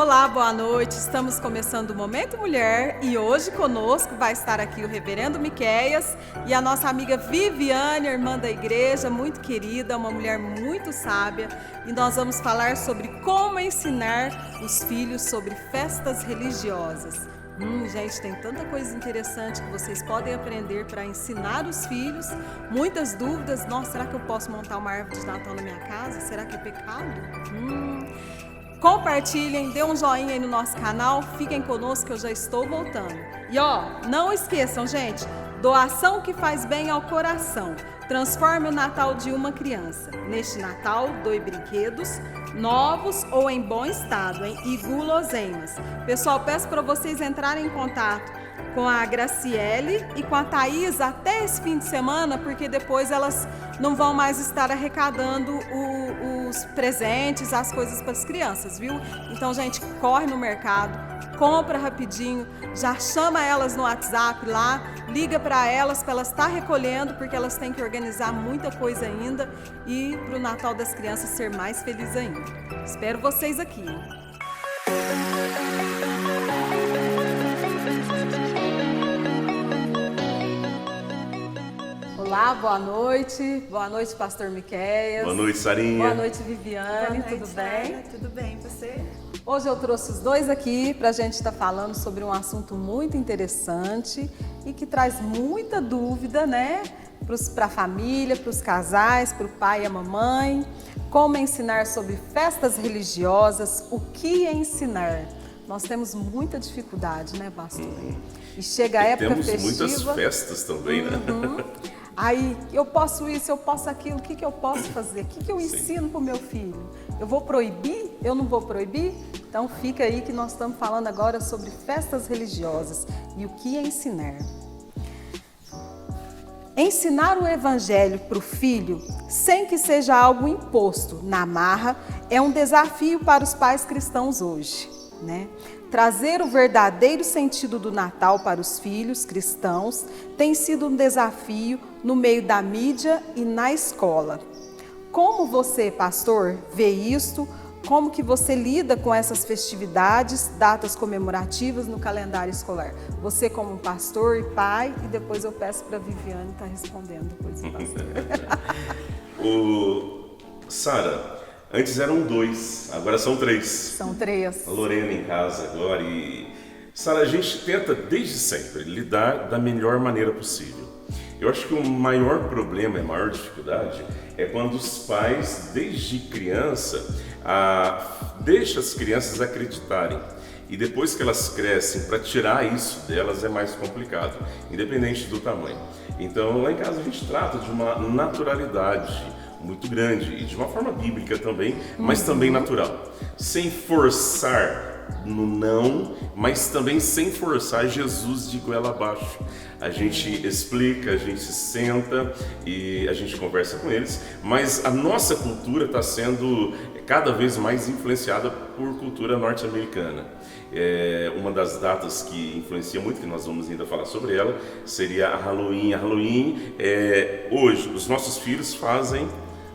Olá, boa noite. Estamos começando o Momento Mulher e hoje conosco vai estar aqui o reverendo Miqueias e a nossa amiga Viviane, irmã da igreja, muito querida, uma mulher muito sábia, e nós vamos falar sobre como ensinar os filhos sobre festas religiosas. Gente, tem tanta coisa interessante que vocês podem aprender para ensinar os filhos. Muitas dúvidas. Nossa, será que eu posso montar uma árvore de Natal na minha casa? Será que é pecado? Compartilhem, dê um joinha aí no nosso canal, fiquem conosco que eu já estou voltando. E não esqueçam, gente, doação que faz bem ao coração. Transforme o Natal de uma criança. Neste Natal, doe brinquedos novos ou em bom estado, e guloseimas. Pessoal, peço para vocês entrarem em contato com a Graciele e com a Thaís até esse fim de semana, porque depois elas não vão mais estar arrecadando os presentes, as coisas para as crianças, viu? Então, gente, corre no mercado, compra rapidinho, já chama elas no WhatsApp lá, liga para elas estar recolhendo, porque elas têm que organizar muita coisa ainda e para o Natal das crianças ser mais feliz ainda. Espero vocês aqui. Olá, boa noite. Boa noite, pastor Miqueias. Boa noite, Sarinha. Boa noite, Viviane. Boa noite, tudo bem? Sara. Tudo bem, você? Hoje eu trouxe os dois aqui para a gente estar falando sobre um assunto muito interessante e que traz muita dúvida, né? Para a família, para os casais, para o pai e a mamãe. Como ensinar sobre festas religiosas, o que ensinar? Nós temos muita dificuldade, né, pastor? E chega a época temos festiva. Muitas festas também, né? Aí, eu posso isso, eu posso aquilo, o que eu posso fazer? O que eu ensino para o meu filho? Eu vou proibir? Eu não vou proibir? Então, fica aí que nós estamos falando agora sobre festas religiosas e o que ensinar. Ensinar o evangelho para o filho, sem que seja algo imposto na marra, é um desafio para os pais cristãos hoje, né? Trazer o verdadeiro sentido do Natal para os filhos cristãos tem sido um desafio no meio da mídia e na escola. Como você, pastor, vê isto? Como que você lida com essas festividades, datas comemorativas no calendário escolar? Você como pastor e pai, e depois eu peço para a Viviane estar respondendo depois do pastor. Sara, antes eram 2, agora são 3. São 3. A Lorena em casa agora e... Sara, a gente tenta desde sempre lidar da melhor maneira possível. Eu acho que o maior problema, a maior dificuldade é quando os pais, desde criança, deixam as crianças acreditarem. E depois que elas crescem, para tirar isso delas é mais complicado, independente do tamanho. Então, lá em casa a gente trata de uma naturalidade muito grande e de uma forma bíblica também, mas também natural. Sem forçar no não, mas também sem forçar Jesus de goela abaixo. A gente explica, a gente senta e a gente conversa com eles, mas a nossa cultura está sendo cada vez mais influenciada por cultura norte-americana. Uma das datas que influencia muito, que nós vamos ainda falar sobre ela, seria a Halloween. A Halloween, hoje, os nossos filhos fazem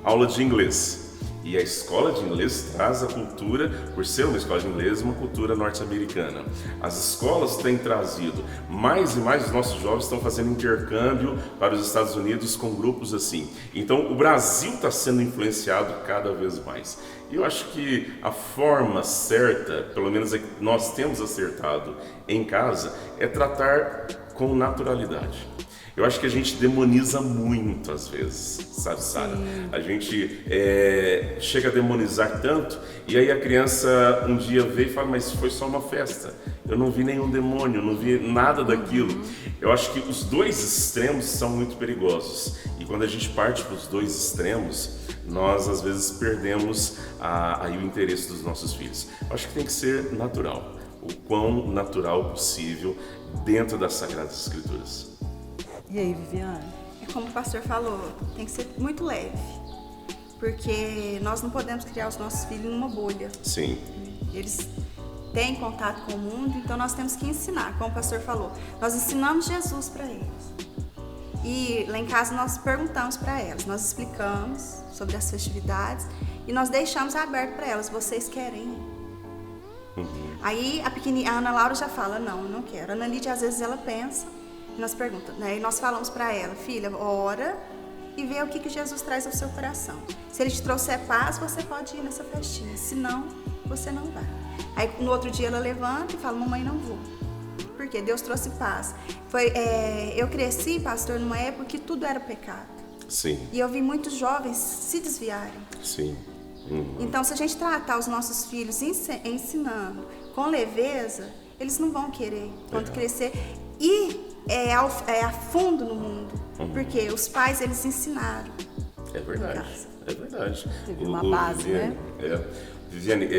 aula de inglês. E a escola de inglês traz a cultura, por ser uma escola de inglês, uma cultura norte-americana. As escolas têm trazido, mais e mais os nossos jovens estão fazendo intercâmbio para os Estados Unidos com grupos assim. Então o Brasil está sendo influenciado cada vez mais. E eu acho que a forma certa, pelo menos é que nós temos acertado em casa, é tratar com naturalidade. Eu acho que a gente demoniza muito às vezes, sabe, Sara? A gente chega a demonizar tanto e aí a criança um dia vê e fala, mas foi só uma festa. Eu não vi nenhum demônio, não vi nada daquilo. Eu acho que os dois extremos são muito perigosos. E quando a gente parte para os dois extremos, nós às vezes perdemos aí o interesse dos nossos filhos. Eu acho que tem que ser natural, o quão natural possível dentro das Sagradas Escrituras. E aí, Viviane? Como o pastor falou, tem que ser muito leve, porque nós não podemos criar os nossos filhos numa bolha. Sim. Eles têm contato com o mundo, então nós temos que ensinar, como o pastor falou. Nós ensinamos Jesus para eles. E lá em casa nós perguntamos para elas, nós explicamos sobre as festividades e nós deixamos aberto para elas, vocês querem ir? Aí a Ana Laura já fala, não, eu não quero. A Ana Lídia, às vezes, ela pensa, e nós perguntamos, né? E nós falamos para ela, filha, ora e vê o que Jesus traz ao seu coração. Se ele te trouxer paz, você pode ir nessa festinha. Se não, você não vai. Aí no outro dia ela levanta e fala, mamãe, não vou. Porque Deus trouxe paz. Eu cresci, pastor, numa época que tudo era pecado. Sim. E eu vi muitos jovens se desviarem. Sim. Então, se a gente tratar os nossos filhos ensinando com leveza, eles não vão querer quando crescer. E a fundo no mundo. Porque os pais, eles ensinaram. É verdade. É verdade. Teve uma base, Viviane, né? Viviane,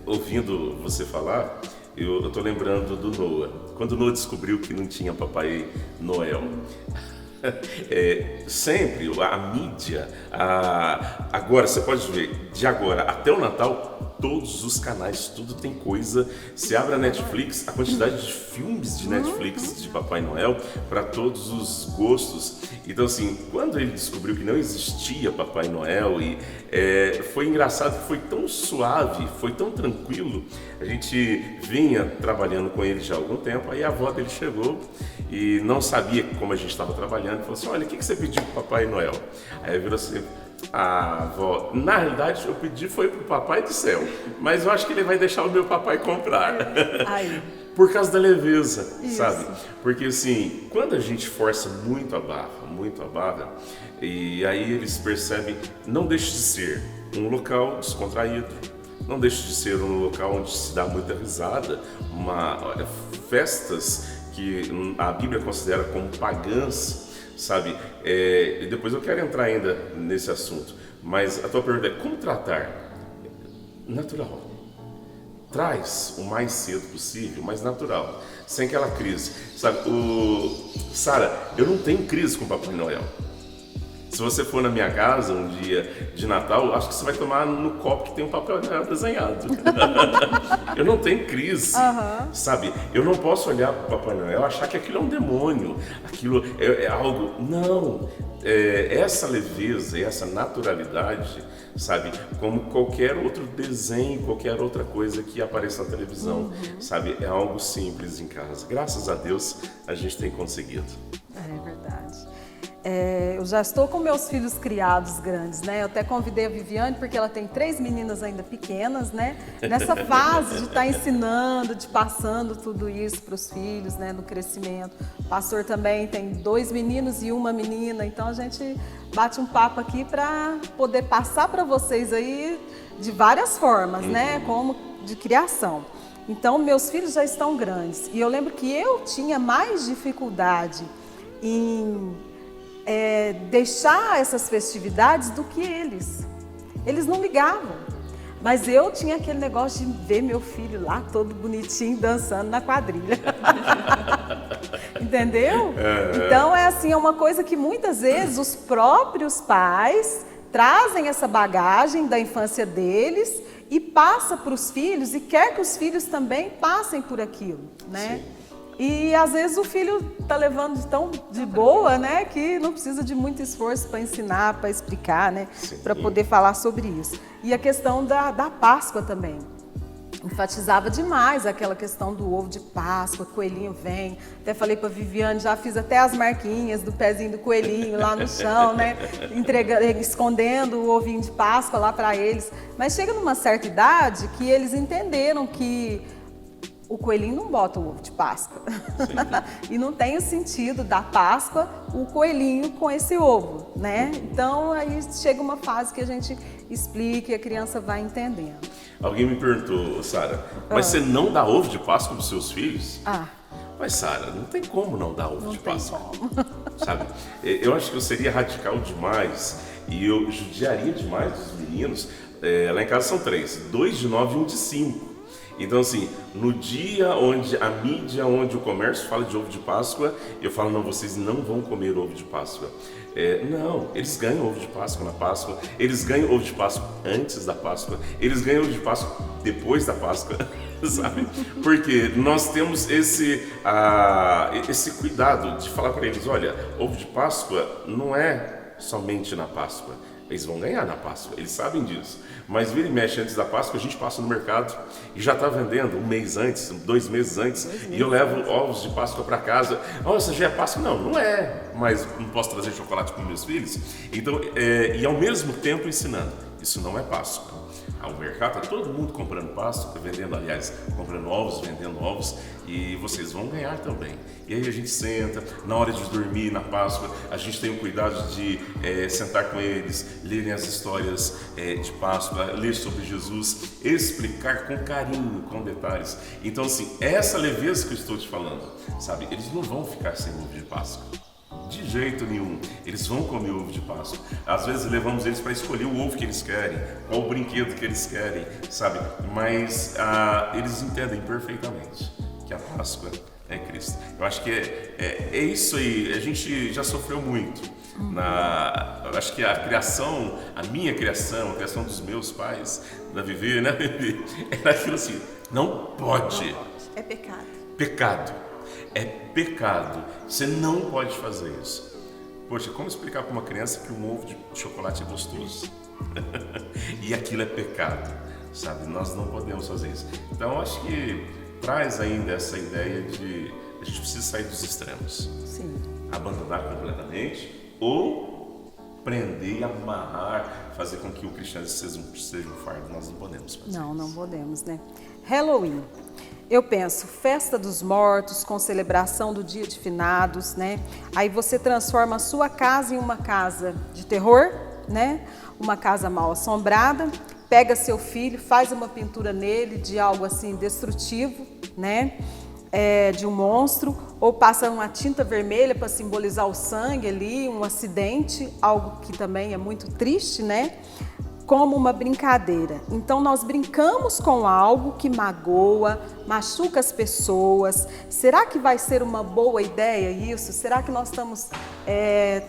ouvindo você falar, eu tô lembrando do Noah. Quando o Noah descobriu que não tinha Papai Noel, sempre a mídia, agora você pode ver, de agora até o Natal, todos os canais, tudo tem coisa. Se abre a Netflix, a quantidade de filmes de Netflix de Papai Noel para todos os gostos. Então assim, quando ele descobriu que não existia Papai Noel, foi engraçado que foi tão suave, foi tão tranquilo. A gente vinha trabalhando com ele já há algum tempo, aí a avó dele chegou e não sabia como a gente estava trabalhando, falou assim, olha, o que você pediu para o Papai Noel? Aí virou assim, avó, na realidade eu pedi foi pro Papai do Céu, mas eu acho que ele vai deixar o meu papai comprar. Por causa da leveza, sabe? Porque assim, quando a gente força muito a barra, e aí eles percebem, não deixa de ser um local descontraído, não deixa de ser um local onde se dá muita risada, festas que a Bíblia considera como pagãs, sabe? E depois eu quero entrar ainda nesse assunto, mas a tua pergunta é como tratar? Natural. Traz o mais cedo possível, mas natural, sem aquela crise, sabe? Sara, eu não tenho crise com o Papai Noel. Se você for na minha casa um dia de Natal, acho que você vai tomar no copo que tem um Papai Noel desenhado. Eu não tenho crise, sabe? Eu não posso olhar para o Papai Noel e achar que aquilo é um demônio, aquilo é algo... Não, essa leveza e essa naturalidade, sabe? Como qualquer outro desenho, qualquer outra coisa que apareça na televisão, sabe? É algo simples em casa. Graças a Deus, a gente tem conseguido. É verdade. Eu já estou com meus filhos criados grandes, né? Eu até convidei a Viviane porque ela tem 3 meninas ainda pequenas, né? Nessa fase de estar ensinando, de passando tudo isso para os filhos, né? No crescimento. O pastor também tem 2 meninos e 1 menina, então a gente bate um papo aqui para poder passar para vocês aí de várias formas, né? Como de criação. Então, meus filhos já estão grandes e eu lembro que eu tinha mais dificuldade em deixar essas festividades do que eles. Eles não ligavam, mas eu tinha aquele negócio de ver meu filho lá todo bonitinho dançando na quadrilha. Entendeu? Então é assim, é uma coisa que muitas vezes os próprios pais trazem essa bagagem da infância deles e passa para os filhos e quer que os filhos também passem por aquilo, né? Sim. E às vezes o filho está levando tão de boa, né, que não precisa de muito esforço para ensinar, para explicar, né, para poder falar sobre isso. E a questão da Páscoa também. Enfatizava demais aquela questão do ovo de Páscoa, coelhinho vem. Até falei para a Viviane, já fiz até as marquinhas do pezinho do coelhinho lá no chão, né, escondendo o ovinho de Páscoa lá para eles. Mas chega numa certa idade que eles entenderam que o coelhinho não bota o ovo de Páscoa. E não tem o sentido da Páscoa o coelhinho com esse ovo, né? Então aí chega uma fase que a gente explica e a criança vai entendendo. Alguém me perguntou, Sara, mas você não dá ovo de Páscoa para os seus filhos? Mas Sara, não tem como não dar ovo de Páscoa. Sabe? Eu acho que eu seria radical demais e eu judiaria demais dos meninos. Lá em casa são 3, 2 de 9 e 1 de 5. Então assim, no dia onde a mídia, onde o comércio fala de ovo de Páscoa, eu falo, não, vocês não vão comer ovo de Páscoa. Não, eles ganham ovo de Páscoa na Páscoa, eles ganham ovo de Páscoa antes da Páscoa, eles ganham ovo de Páscoa depois da Páscoa, sabe? Porque nós temos esse cuidado de falar para eles, olha, ovo de Páscoa não é somente na Páscoa. Eles vão ganhar na Páscoa, eles sabem disso. Mas vira e mexe, antes da Páscoa, a gente passa no mercado e já está vendendo um mês antes, 2 meses antes, e eu levo ovos de Páscoa para casa. Nossa, já é Páscoa? Não, não é, mas não posso trazer chocolate para meus filhos. Então, e ao mesmo tempo ensinando, isso não é Páscoa. Ao mercado está todo mundo comprando Páscoa, vendendo, aliás, comprando ovos, vendendo ovos, e vocês vão ganhar também. E aí a gente senta, na hora de dormir na Páscoa, a gente tem o cuidado de sentar com eles, lerem as histórias de Páscoa, ler sobre Jesus, explicar com carinho, com detalhes. Então, assim, essa leveza que eu estou te falando, sabe, eles não vão ficar sem ovo de Páscoa. De jeito nenhum, eles vão comer ovo de Páscoa. Às vezes levamos eles para escolher o ovo que eles querem, qual o brinquedo que eles querem, sabe? Mas eles entendem perfeitamente que a Páscoa é Cristo. Eu acho que é isso aí. A gente já sofreu muito. Eu acho que a criação, a minha criação, a criação dos meus pais, da Vivi, né? Era aquilo assim: não pode. É pecado. Pecado. É pecado. Você não pode fazer isso. Poxa, como explicar para uma criança que um ovo de chocolate é gostoso? E aquilo é pecado, sabe? Nós não podemos fazer isso. Então, acho que traz ainda essa ideia de a gente precisa sair dos extremos. Sim. Abandonar completamente ou prender e amarrar, fazer com que o cristianismo seja um fardo. Nós não podemos fazer isso. Não podemos, né? Halloween. Eu penso, festa dos mortos, com celebração do dia de finados, né? Aí você transforma a sua casa em uma casa de terror, né? Uma casa mal assombrada, pega seu filho, faz uma pintura nele de algo assim destrutivo, né? De um monstro, ou passa uma tinta vermelha para simbolizar o sangue ali, um acidente, algo que também é muito triste, né? Como uma brincadeira. Então nós brincamos com algo que magoa, machuca as pessoas. Será que vai ser uma boa ideia isso? Será que nós estamos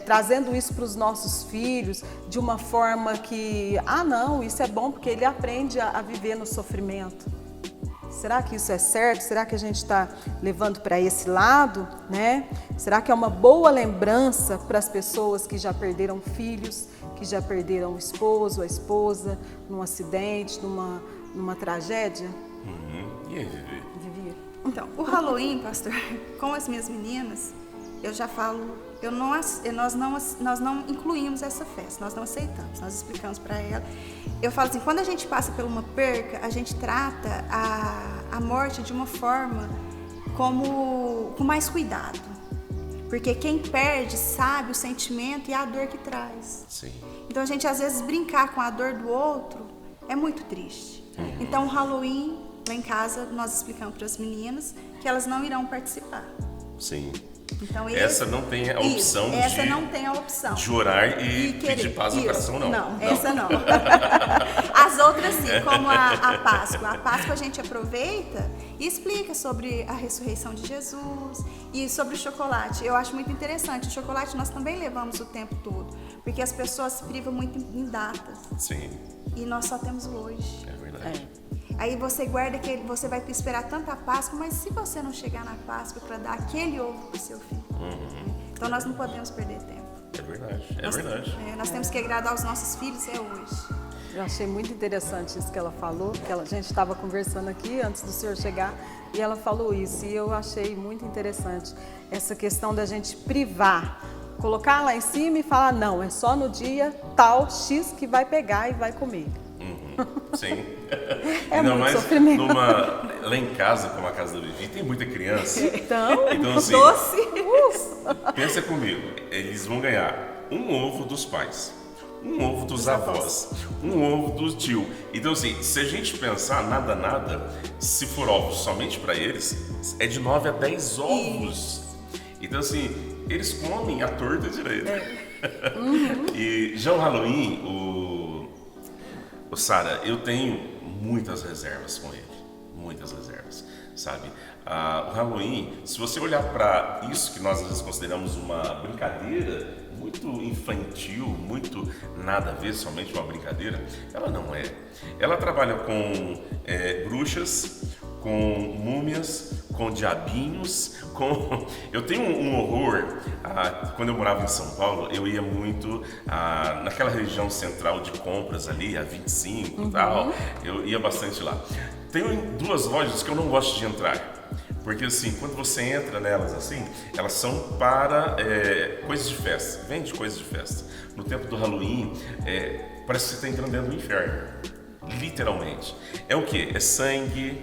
trazendo isso para os nossos filhos de uma forma que, não, isso é bom porque ele aprende a viver no sofrimento? Será que isso é certo? Será que a gente está levando para esse lado, né? Será que é uma boa lembrança para as pessoas que já perderam filhos, que já perderam o esposo, a esposa, num acidente, numa tragédia? E aí, Vivi? Vivi? Então, o Halloween, pastor, com as minhas meninas, eu já falo, nós não incluímos essa festa, nós não aceitamos, nós explicamos para ela. Eu falo assim, quando a gente passa por uma perca, a gente trata a morte de uma forma com mais cuidado. Porque quem perde sabe o sentimento e a dor que traz. Sim. Então a gente às vezes brincar com a dor do outro é muito triste. Então o Halloween, lá em casa, nós explicamos para as meninas que elas não irão participar. Sim. Então, essa não tem a opção essa não tem a opção de orar e pedir paz no coração, não. Não, essa não. As outras sim, como a Páscoa. A Páscoa a gente aproveita e explica sobre a ressurreição de Jesus e sobre o chocolate. Eu acho muito interessante. O chocolate nós também levamos o tempo todo, porque as pessoas se privam muito em datas. Sim. E nós só temos o hoje. É verdade. Aí você guarda que você vai esperar tanta Páscoa, mas se você não chegar na Páscoa para dar aquele ovo para o seu filho, então nós não podemos perder tempo. É verdade, é verdade. Nós temos que agradar os nossos filhos hoje. Eu achei muito interessante isso que ela falou, que a gente estava conversando aqui antes do senhor chegar e ela falou isso e eu achei muito interessante essa questão da gente privar, colocar lá em cima e falar não, é só no dia tal X que vai pegar e vai comer. Sim. É ainda muito mais sofrimento. lá em casa, como a casa da Vivi, tem muita criança. Então assim, doce. Pensa comigo, eles vão ganhar um ovo dos pais, um ovo dos avós, um ovo do tio. Então assim, se a gente pensar nada, se for ovos somente para eles, é de 9 a 10 ovos. Então assim, eles comem a torta direita. E já o Halloween, Sara, eu tenho muitas reservas com ele, muitas reservas, sabe? O Halloween, se você olhar para isso que nós às vezes consideramos uma brincadeira muito infantil, muito nada a ver, somente uma brincadeira, ela não é. Ela trabalha com bruxas, com múmias, com diabinhos, com... Eu tenho um horror, quando eu morava em São Paulo, eu ia muito naquela região central de compras ali, a 25 e tal, eu ia bastante lá. Tem 2 lojas que eu não gosto de entrar. Porque assim, quando você entra nelas assim, elas são para coisas de festa, vende coisas de festa. No tempo do Halloween, parece que você está entrando dentro do inferno, literalmente. É o quê? É sangue,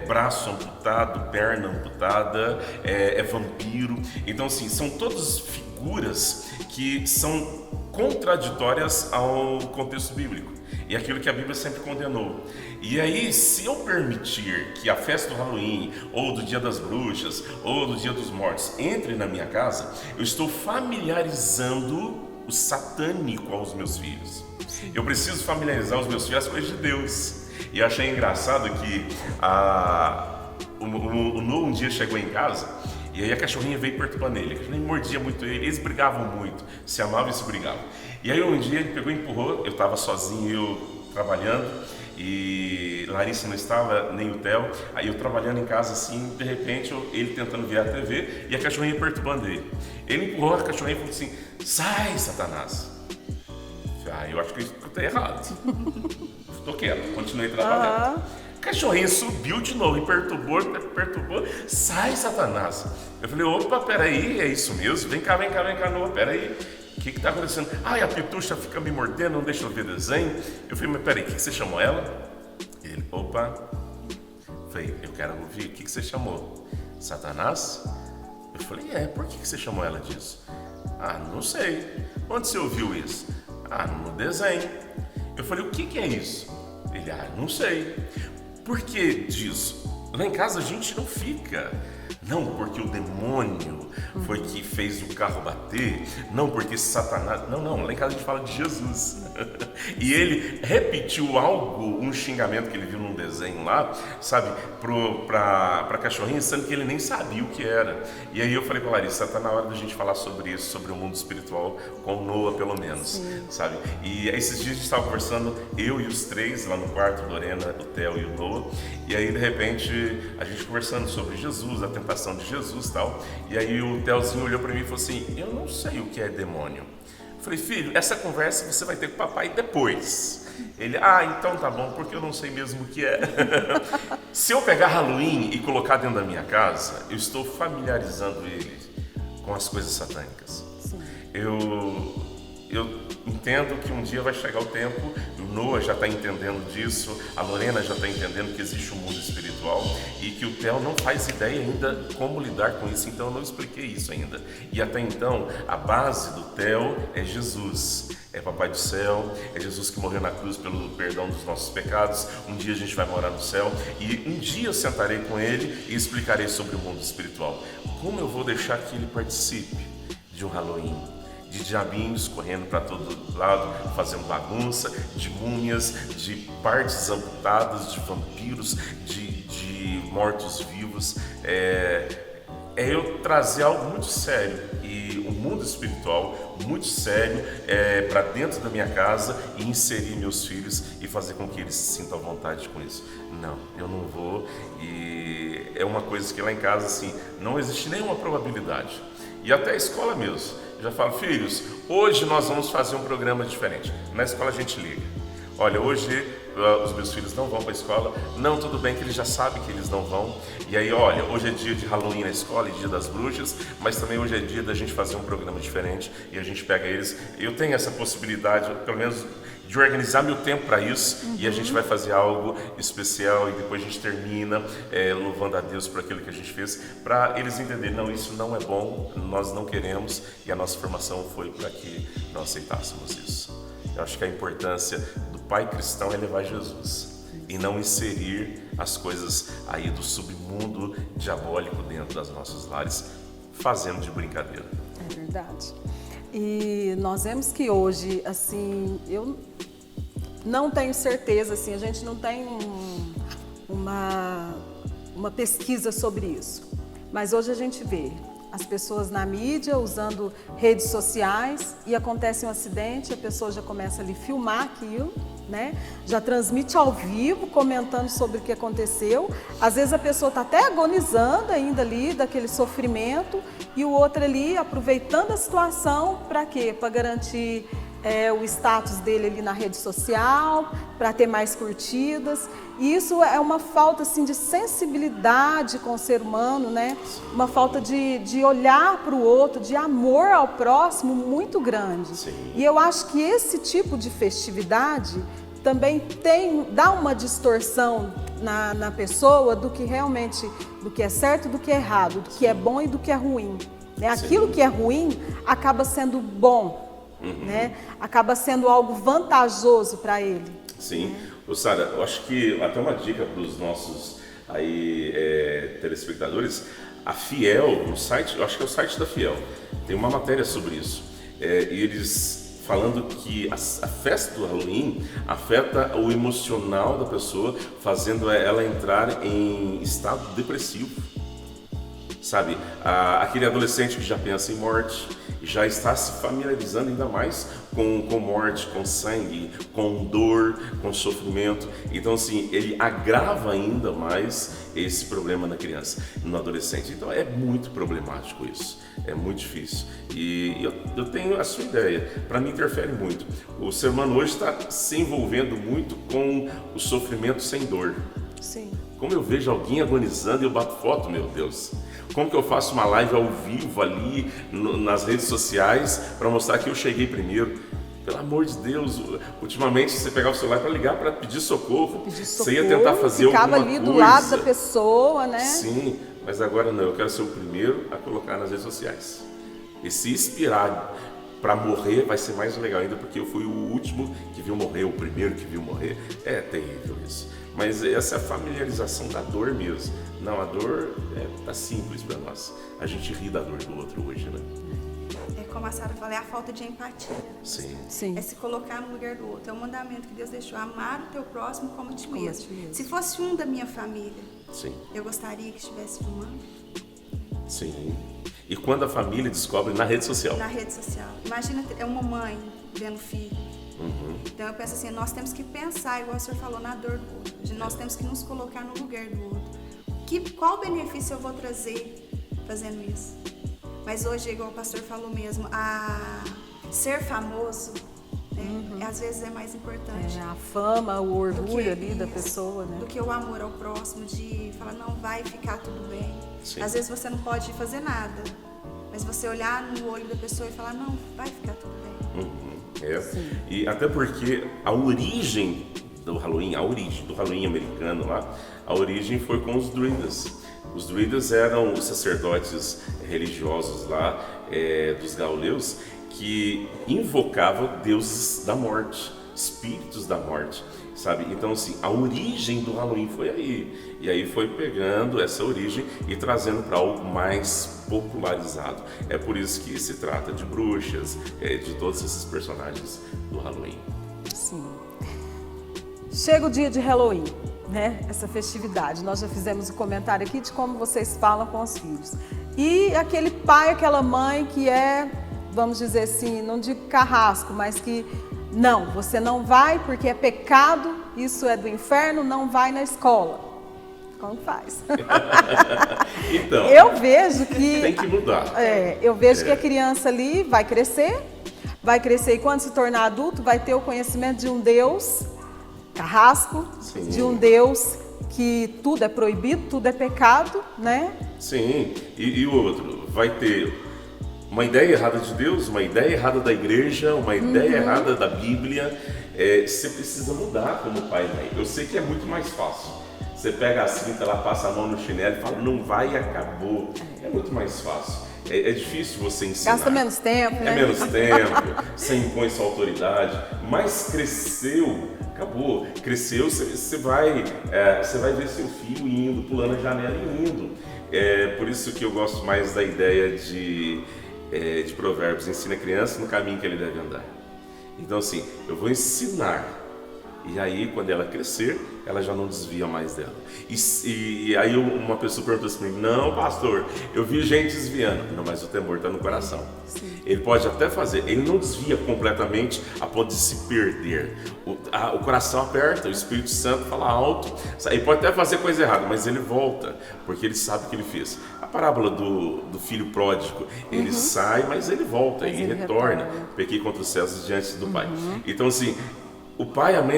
braço amputado, perna amputada, é vampiro. Então assim, são todas figuras que são contraditórias ao contexto bíblico. E aquilo que a Bíblia sempre condenou. E aí, se eu permitir que a festa do Halloween, ou do Dia das Bruxas, ou do Dia dos Mortos entre na minha casa, eu estou familiarizando o satânico aos meus filhos. Eu preciso familiarizar os meus filhos às coisas de Deus. E eu achei engraçado que o Noah um dia chegou em casa, e aí a cachorrinha veio perturbando ele. A cachorrinha mordia muito ele, eles brigavam muito, se amavam e se brigavam. E aí um dia ele pegou e empurrou, eu estava sozinho, eu trabalhando, e Larissa não estava, nem o Theo, aí eu trabalhando em casa assim, de repente ele tentando ver a TV e a cachorrinha perturbando ele. Ele empurrou a cachorrinha e falou assim: sai, Satanás. Eu acho que eu escutei errado. Estou quieto, continuei trabalhando. A cachorrinha subiu de novo e perturbou, sai, Satanás. Eu falei: opa, peraí, é isso mesmo, vem cá, Noah, peraí. O que está acontecendo? A Pitucha fica me mordendo, não deixa eu ver desenho. Eu falei: mas peraí, o que você chamou ela? Ele: opa. Eu falei: eu quero ouvir, o que você chamou? Satanás? Eu falei: por que você chamou ela disso? Não sei. Onde você ouviu isso? No desenho. Eu falei: o que é isso? Ele: não sei. Por que disso? Lá em casa a gente não fica. Não porque o demônio foi que fez o carro bater, não porque Satanás... Não, lá em casa a gente fala de Jesus. E ele repetiu algo, um xingamento que ele viu num desenho lá, sabe, pra cachorrinha, sendo que ele nem sabia o que era. E aí eu falei pra Larissa: tá na hora da gente falar sobre isso, sobre o mundo espiritual, com o Noah pelo menos, sabe? E esses dias a gente estava conversando, eu e os 3 lá no quarto, Lorena, o Theo e o Noah, e aí de repente a gente conversando sobre Jesus, a tentação de Jesus e tal, e aí o Theozinho olhou para mim e falou assim: eu não sei o que é demônio. Eu falei: filho, essa conversa você vai ter com o papai depois. Ele: então tá bom, porque eu não sei mesmo o que é. Se eu pegar Halloween e colocar dentro da minha casa, eu estou familiarizando ele com as coisas satânicas. Sim. Eu entendo que um dia vai chegar o tempo, o Noah já está entendendo disso, a Lorena já está entendendo que existe um mundo espiritual e que o Theo não faz ideia ainda como lidar com isso, então eu não expliquei isso ainda. E até então, a base do Theo é Jesus, é Papai do Céu, é Jesus que morreu na cruz pelo perdão dos nossos pecados. Um dia a gente vai morar no céu e um dia eu sentarei com ele e explicarei sobre o mundo espiritual. Como eu vou deixar que ele participe de um Halloween? De diabinhos correndo para todo lado, fazendo bagunça, de múmias, de partes amputadas, de vampiros, de mortos-vivos. É eu trazer algo muito sério e um mundo espiritual muito sério para dentro da minha casa e inserir meus filhos e fazer com que eles se sintam à vontade com isso. Não, eu não vou, e é uma coisa que lá em casa assim, não existe nenhuma probabilidade. E até a escola mesmo. Eu já falo: filhos, hoje nós vamos fazer um programa diferente. Na escola a gente liga: olha, hoje os meus filhos não vão para a escola. Não, tudo bem que eles já sabem que eles não vão. E aí, olha, hoje é dia de Halloween na escola e dia das bruxas, mas também hoje é dia da gente fazer um programa diferente e a gente pega eles. Eu tenho essa possibilidade, pelo menos, de organizar meu tempo para isso, e a gente vai fazer algo especial e depois a gente termina louvando a Deus por aquilo que a gente fez, para eles entenderem: não, isso não é bom, nós não queremos, e a nossa formação foi para que nós aceitássemos isso. Eu acho que a importância do pai cristão é levar Jesus e não inserir as coisas aí do submundo diabólico dentro das nossos lares, fazendo de brincadeira. É verdade. E nós vemos que hoje, assim, eu não tenho certeza, assim, a gente não tem uma pesquisa sobre isso. Mas hoje a gente vê as pessoas na mídia usando redes sociais e acontece um acidente, a pessoa já começa ali a filmar aquilo, né? Já transmite ao vivo, comentando sobre o que aconteceu. Às vezes a pessoa está até agonizando ainda ali, daquele sofrimento, e o outro ali aproveitando a situação para quê? Para garantir o status dele ali na rede social, para ter mais curtidas. E isso é uma falta assim, de sensibilidade com o ser humano, né? Uma falta de olhar para o outro, de amor ao próximo muito grande. Sim. E eu acho que esse tipo de festividade também dá uma distorção na pessoa do que realmente, do que é certo e do que é errado, do que é bom e do que é ruim, né? Aquilo que é ruim acaba sendo bom. Né? Acaba sendo algo vantajoso para ele. Sim. Sara, eu acho que até uma dica para os nossos aí, telespectadores, a Fiel, no site, eu acho que é o site da Fiel, tem uma matéria sobre isso. E eles falando que a festa do Halloween afeta o emocional da pessoa, fazendo ela entrar em estado depressivo. Sabe, aquele adolescente que já pensa em morte, já está se familiarizando ainda mais com morte, com sangue, com dor, com sofrimento. Então, assim, ele agrava ainda mais esse problema na criança, no adolescente. Então, é muito problemático isso, é muito difícil. E eu tenho a sua ideia, para mim interfere muito. O ser humano hoje está se envolvendo muito com o sofrimento sem dor. Sim. Como eu vejo alguém agonizando e eu bato foto, meu Deus. Como que eu faço uma live ao vivo ali nas redes sociais para mostrar que eu cheguei primeiro? Pelo amor de Deus, ultimamente você pegava o celular para ligar, para pedir socorro, você ia tentar fazer alguma coisa. Ficava ali do lado da pessoa, né? Sim, mas agora não, eu quero ser o primeiro a colocar nas redes sociais. E se inspirar para morrer vai ser mais legal ainda, porque eu fui o último que viu morrer, o primeiro que viu morrer. É terrível isso. Mas essa é a familiarização da dor mesmo. Não, a dor tá simples para nós. A gente ri da dor do outro hoje, né? É como a Sara falou, é a falta de empatia. Sim. Sim. É se colocar no lugar do outro. É um mandamento que Deus deixou, amar o teu próximo como a ti mesmo. Se fosse um da minha família, Sim. eu gostaria que estivesse filmando. Sim. E quando a família descobre na rede social? Na rede social. Imagina, é uma mãe vendo o filho. Uhum. Então eu penso assim, nós temos que pensar, igual o senhor falou, na dor do outro. Nós temos que nos colocar no lugar do outro. Qual benefício eu vou trazer fazendo isso? Mas hoje, igual o pastor falou mesmo, ser famoso, né, às vezes é mais importante. A fama, o orgulho ali da isso, pessoa, né? do que o amor ao próximo, de falar, não, vai ficar tudo bem. Sim. Às vezes você não pode fazer nada, mas você olhar no olho da pessoa e falar, não, vai ficar tudo bem. Uhum. E até porque a origem do Halloween americano lá, a origem foi com os druidas. Os druidas eram os sacerdotes religiosos lá dos gauleus que invocavam deuses da morte, espíritos da morte, sabe? Então, assim, a origem do Halloween foi aí. E aí foi pegando essa origem e trazendo para algo mais popularizado. É por isso que se trata de bruxas, de todos esses personagens do Halloween. Sim. Chega o dia de Halloween, né? Essa festividade. Nós já fizemos um comentário aqui de como vocês falam com os filhos. E aquele pai, aquela mãe que vamos dizer assim, não digo carrasco, mas que não, você não vai porque é pecado, isso é do inferno, não vai na escola. Como faz? Então, eu vejo que tem que mudar. Eu vejo que a criança ali vai crescer e quando se tornar adulto vai ter o conhecimento de um Deus carrasco, Sim. de um Deus que tudo é proibido, tudo é pecado, né? Sim, e o outro vai ter uma ideia errada de Deus, uma ideia errada da igreja, uma ideia errada da Bíblia. Você precisa mudar como pai e mãe. Eu sei que é muito mais fácil. Você pega a cinta lá, passa a mão no chinelo e fala, não vai e acabou. É muito mais fácil. É difícil você ensinar. Gasta menos tempo, né? É menos tempo, você impõe sua autoridade. Mas cresceu, acabou. Cresceu, você vai ver seu filho indo, pulando a janela e indo. Por isso que eu gosto mais da ideia de Provérbios. Ensina a criança no caminho que ele deve andar. Então assim, eu vou ensinar. E aí, quando ela crescer, ela já não desvia mais dela. E aí uma pessoa perguntou assim para mim, não, pastor, eu vi gente desviando. Não, mas o temor está no coração. Sim. Ele pode até fazer, ele não desvia completamente a ponto de se perder. O coração aperta, o Espírito Santo fala alto. Ele pode até fazer coisa errada, mas ele volta, porque ele sabe o que ele fez. A parábola do filho pródigo, ele sai, mas ele volta, e retorna. Pequei contra os céus diante do Pai. Então assim, o pai e a mãe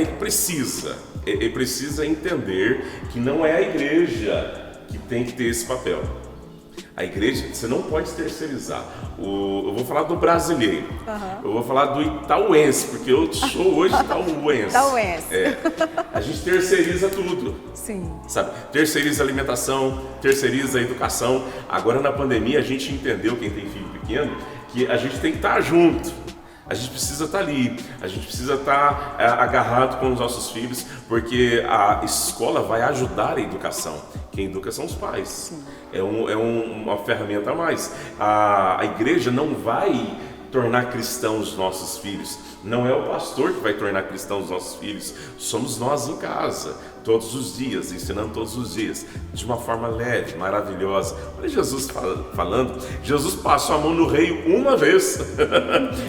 ele precisa entender que não é a igreja que tem que ter esse papel. A igreja, você não pode terceirizar. Eu vou falar do brasileiro, eu vou falar do itauense, porque eu sou hoje itauense. Itauense. A gente terceiriza tudo. Sim. Sabe? Terceiriza a alimentação, terceiriza a educação. Agora na pandemia a gente entendeu, quem tem filho pequeno, que a gente tem que estar junto. A gente precisa estar ali, a gente precisa estar agarrado com os nossos filhos, porque a escola vai ajudar a educação. Quem educa são os pais. Sim. É uma ferramenta a mais. A igreja não vai tornar cristãos os nossos filhos. Não é o pastor que vai tornar cristãos os nossos filhos. Somos nós em casa, todos os dias, ensinando todos os dias, de uma forma leve, maravilhosa. Olha Jesus falando, Jesus passou a mão no rei uma vez,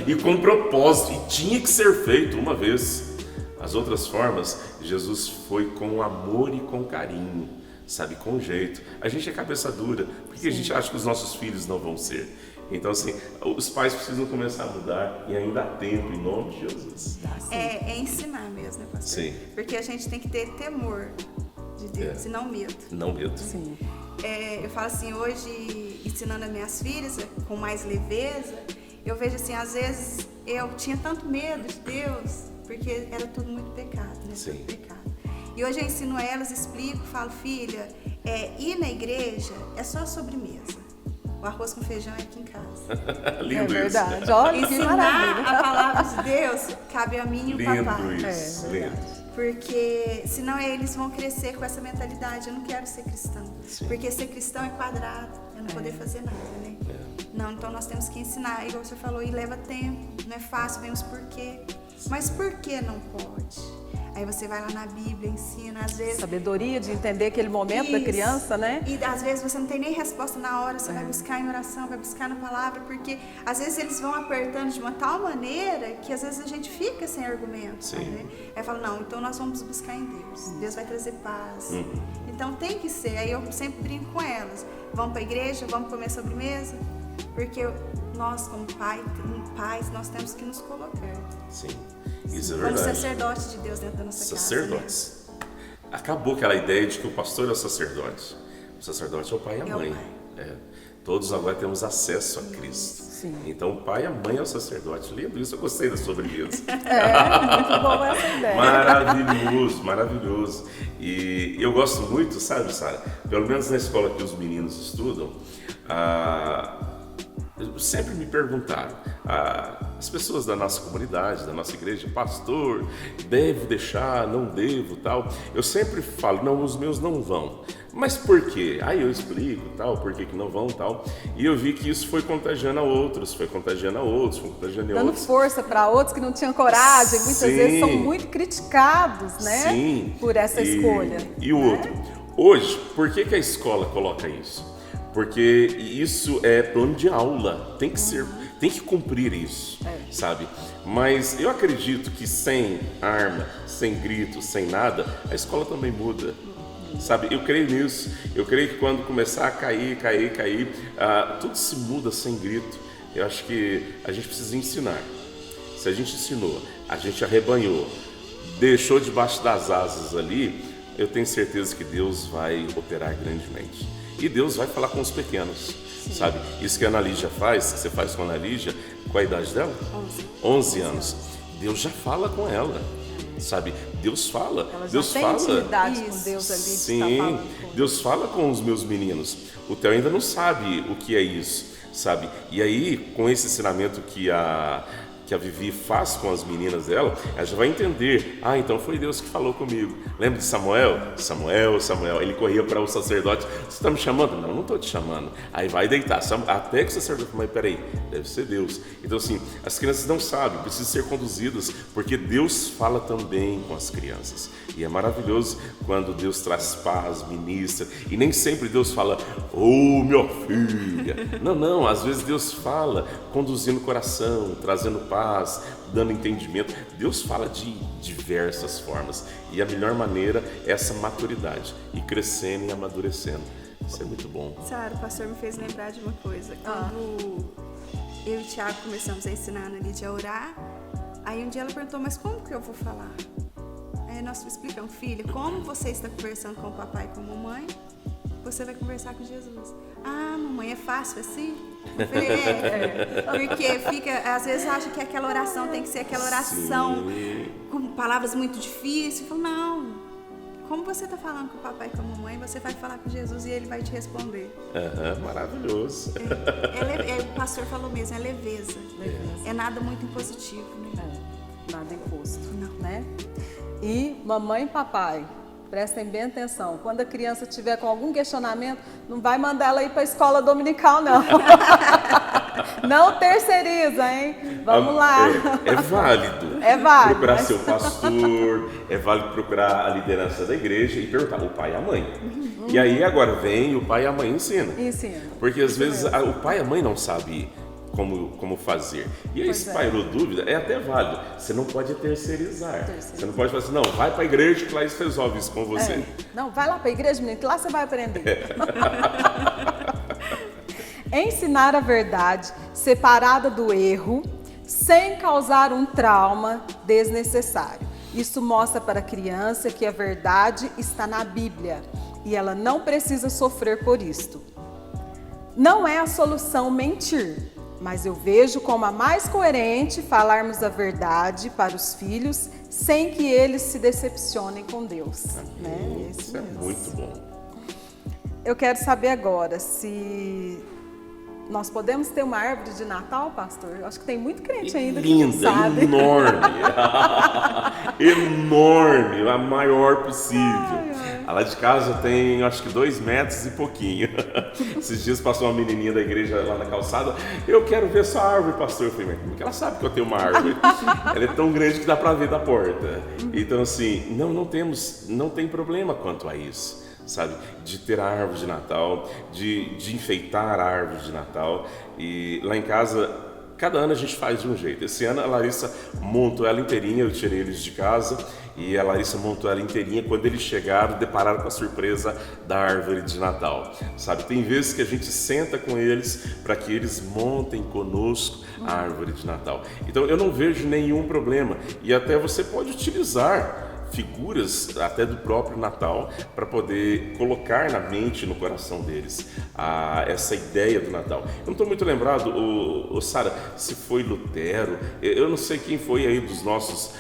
e com propósito, e tinha que ser feito uma vez. As outras formas, Jesus foi com amor e com carinho, sabe, com jeito. A gente é cabeça dura, porque a gente acha que os nossos filhos não vão ser. Então, assim, os pais precisam começar a mudar e ainda há tempo, em nome de Jesus. É ensinar mesmo, né, pastor? Sim. Porque a gente tem que ter temor de Deus e não medo. Não medo. Sim. Eu falo assim, hoje, ensinando as minhas filhas com mais leveza, eu vejo assim, às vezes eu tinha tanto medo de Deus, porque era tudo muito pecado, né? Sim. Tudo pecado. E hoje eu ensino elas, explico, falo, filha, ir na igreja é só sobremesa. O arroz com feijão é aqui em casa. Lindo. É verdade. Olha que Ensinar maravilha. a palavra de Deus cabe a mim e o papai. Lindo isso, lindo. Porque senão eles vão crescer com essa mentalidade, eu não quero ser cristão. Sim. Porque ser cristão é quadrado, eu não poder fazer nada, né? Não, então nós temos que ensinar, igual você falou, e leva tempo, não é fácil, vem os porquê. Mas por que não pode? Aí você vai lá na Bíblia, ensina, às vezes... Sabedoria de entender aquele momento da criança, né? E às vezes você não tem nem resposta na hora, você vai buscar em oração, vai buscar na palavra, porque às vezes eles vão apertando de uma tal maneira que às vezes a gente fica sem argumento, né? Aí fala, não, então nós vamos buscar em Deus, Deus vai trazer paz. Então tem que ser, aí eu sempre brinco com elas, vamos para a igreja, vamos comer sobremesa, porque nós como pais, nós temos que nos colocar. Sim. Isso é Como verdade. sacerdote de Deus dentro da nossa Sacerdotes. Casa, né? Acabou aquela ideia de que o pastor é o sacerdote. O sacerdote é o pai e a mãe. Todos agora temos acesso a Cristo. Sim. Então o pai e a mãe é o sacerdote. Lindo isso, eu gostei da sobremesa. Muito boa essa ideia. Maravilhoso, maravilhoso. E eu gosto muito, sabe, Sara? Pelo menos na escola que os meninos estudam, sempre me perguntaram, as pessoas da nossa comunidade, da nossa igreja, pastor, devo deixar, não devo, tal. Eu sempre falo, não, os meus não vão. Mas por quê? Aí eu explico, tal, por que não vão, tal. E eu vi que isso foi contagiando a outros, foi contagiando a outros. Dando força para outros que não tinham coragem, muitas vezes são muito criticados, né? Sim. Por essa escolha. E o outro, hoje, por que a escola coloca isso? Porque isso é plano de aula, tem que ser, tem que cumprir isso, sabe? Mas eu acredito que sem arma, sem grito, sem nada, a escola também muda, sabe? Eu creio nisso, eu creio que quando começar a cair, tudo se muda sem grito. Eu acho que a gente precisa ensinar. Se a gente ensinou, a gente arrebanhou, deixou debaixo das asas ali, eu tenho certeza que Deus vai operar grandemente. E Deus vai falar com os pequenos, sabe? Isso que a Ana Lígia faz, que você faz com a Ana Lígia, qual a idade dela? 11 anos. Deus já fala com ela, sabe? Deus fala. Ela já Deus tem fala. intimidade com Deus ali. Sim, Deus fala com os meus meninos. O Theo ainda não sabe o que é isso, sabe? E aí, com esse ensinamento que a que a Vivi faz com as meninas dela, ela já vai entender, então foi Deus que falou comigo. Lembra de Samuel? Samuel, ele corria para o sacerdote, você está me chamando? Não estou te chamando. Aí vai deitar, até que o sacerdote, mas peraí, deve ser Deus. Então assim, as crianças não sabem, precisam ser conduzidas, porque Deus fala também com as crianças. E é maravilhoso quando Deus traz paz, ministra, e nem sempre Deus fala, minha filha. Não, às vezes Deus fala conduzindo o coração, trazendo paz, dando entendimento. Deus fala de diversas formas, e a melhor maneira é essa maturidade, e crescendo e amadurecendo. Isso é muito bom. Sara, o pastor me fez lembrar de uma coisa. Quando eu e o Tiago começamos a ensinar a Lídia a orar, aí um dia ela perguntou, mas como que eu vou falar? Aí nós explicamos, filha, como você está conversando com o papai e com a mamãe, você vai conversar com Jesus. Mamãe, é fácil assim? Eu falei, porque às vezes acha que aquela oração tem que ser aquela oração com palavras muito difíceis. Eu falo, não, como você está falando com o papai e com a mamãe, você vai falar com Jesus e ele vai te responder. Maravilhoso. O pastor falou mesmo, é leveza. É nada muito impositivo, né? Nada imposto, Não. né? E mamãe e papai, prestem bem atenção, quando a criança tiver com algum questionamento, não vai mandar ela ir para a escola dominical, não. Não terceiriza, hein? Vamos lá. É válido. É válido. Procurar seu pastor, é válido procurar a liderança da igreja e perguntar o pai e a mãe. E aí agora vem o pai e a mãe ensina. Porque às vezes o pai e a mãe não sabem como fazer. E aí se pairou dúvida, é até válido. Você não pode terceirizar. Você não pode falar assim, não, vai para a igreja que lá eles resolvem isso com você. Não, vai lá para a igreja, menino, que lá você vai aprender. Ensinar a verdade separada do erro, sem causar um trauma desnecessário. Isso mostra para a criança que a verdade está na Bíblia e ela não precisa sofrer por isto. Não é a solução mentir, mas eu vejo como a mais coerente falarmos a verdade para os filhos sem que eles se decepcionem com Deus. Né? Isso é muito bom. Eu quero saber agora se nós podemos ter uma árvore de Natal, pastor? Eu acho que tem muito crente ainda que não sabe. Linda, enorme. Enorme, a maior possível. Lá de casa tem, acho que 2 metros e pouquinho. Esses dias passou uma menininha da igreja lá na calçada. Eu quero ver sua árvore, pastor. Eu falei, mas como que ela sabe que eu tenho uma árvore? Ela é tão grande que dá para ver da porta. Então assim, não tem problema quanto a isso. Sabe, de ter a árvore de Natal, de enfeitar a árvore de Natal. E lá em casa, cada ano a gente faz de um jeito. Esse ano a Larissa montou ela inteirinha, eu tirei eles de casa e a Larissa montou ela inteirinha. Quando eles chegaram, depararam com a surpresa da árvore de Natal. Sabe, tem vezes que a gente senta com eles para que eles montem conosco a árvore de Natal. Então eu não vejo nenhum problema e até você pode utilizar figuras até do próprio Natal para poder colocar na mente, no coração deles essa ideia do Natal. Eu não estou muito lembrado, Sara, se foi Lutero, eu não sei quem foi aí dos nossos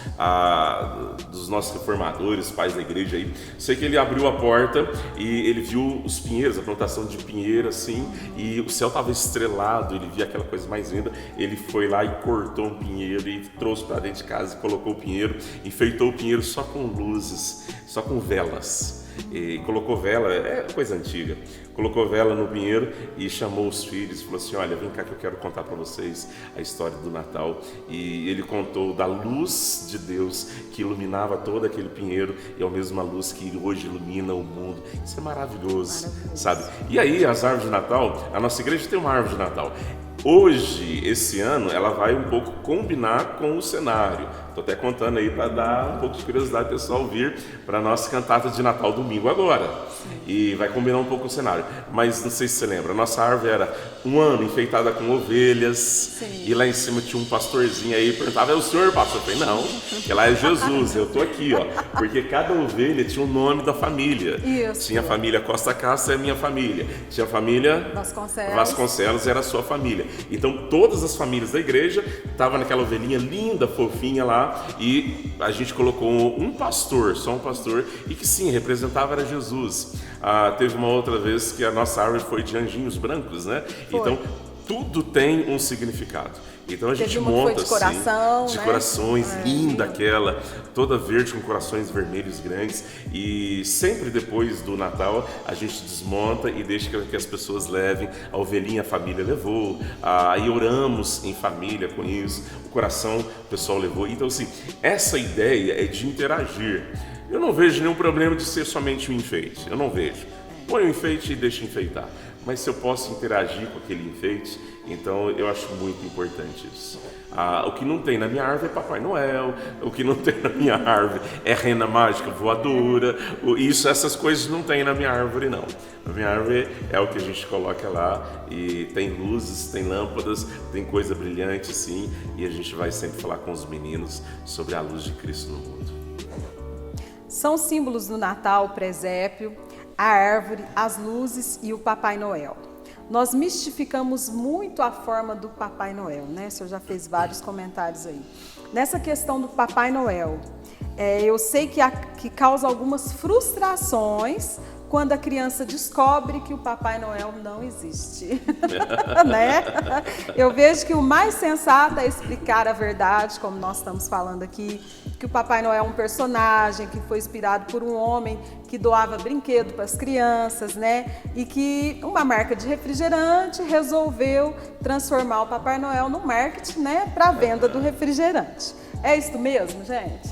reformadores, pais da igreja aí. Sei que ele abriu a porta e ele viu os pinheiros, a plantação de pinheiro assim, e o céu estava estrelado, ele via aquela coisa mais linda. Ele foi lá e cortou um pinheiro e trouxe para dentro de casa e colocou o pinheiro, enfeitou o pinheiro só com luzes, só com velas. E colocou vela, é coisa antiga, colocou vela no pinheiro e chamou os filhos e falou assim, olha, vem cá que eu quero contar para vocês a história do Natal. E ele contou da luz de Deus que iluminava todo aquele pinheiro e é a mesma luz que hoje ilumina o mundo. Isso é maravilhoso, sabe? E aí as árvores de Natal, a nossa igreja tem uma árvore de Natal. Hoje, esse ano, ela vai um pouco combinar com o cenário. Estou até contando aí para dar um pouco de curiosidade para o pessoal vir para a nossa cantata de Natal domingo agora. E vai combinar um pouco com o cenário. Mas não sei se você lembra, a nossa árvore era um ano enfeitada com ovelhas. Sim. E lá em cima tinha um pastorzinho aí, perguntava, é o senhor, pastor? Eu falei, não, que lá é Jesus, eu estou aqui, ó. Porque cada ovelha tinha o nome da família. Isso. Tinha a família Costa Castro, é a minha família. Tinha a família Vasconcelos, era a sua família. Então todas as famílias da igreja estavam naquela ovelhinha linda, fofinha lá, e a gente colocou um pastor, só um pastor, e que sim, representava era Jesus. Teve uma outra vez que a nossa árvore foi de anjinhos brancos, né? Foi. Então tudo tem um significado. Então a gente Teve uma que monta foi de coração, assim, de né? corações, linda aquela, toda verde com corações vermelhos grandes. E sempre depois do Natal a gente desmonta e deixa que as pessoas levem. A ovelhinha a família levou, aí oramos em família com isso, o coração o pessoal levou. Então assim, essa ideia é de interagir. Eu não vejo nenhum problema de ser somente um enfeite, eu não vejo. Põe o enfeite e deixa enfeitar. Mas se eu posso interagir com aquele enfeite, então eu acho muito importante isso. O que não tem na minha árvore é Papai Noel, o que não tem na minha árvore é rena mágica voadora, essas coisas não tem na minha árvore não. Na minha árvore é o que a gente coloca lá e tem luzes, tem lâmpadas, tem coisa brilhante sim, e a gente vai sempre falar com os meninos sobre a luz de Cristo no mundo. São símbolos do Natal, o presépio, a árvore, as luzes e o Papai Noel. Nós mistificamos muito a forma do Papai Noel, né? O senhor já fez vários comentários aí. Nessa questão do Papai Noel, eu sei que causa algumas frustrações quando a criança descobre que o Papai Noel não existe, né? Eu vejo que o mais sensato é explicar a verdade, como nós estamos falando aqui, que o Papai Noel é um personagem que foi inspirado por um homem que doava brinquedo para as crianças, né? E que uma marca de refrigerante resolveu transformar o Papai Noel no marketing, né? Para a venda do refrigerante. É isso mesmo, gente?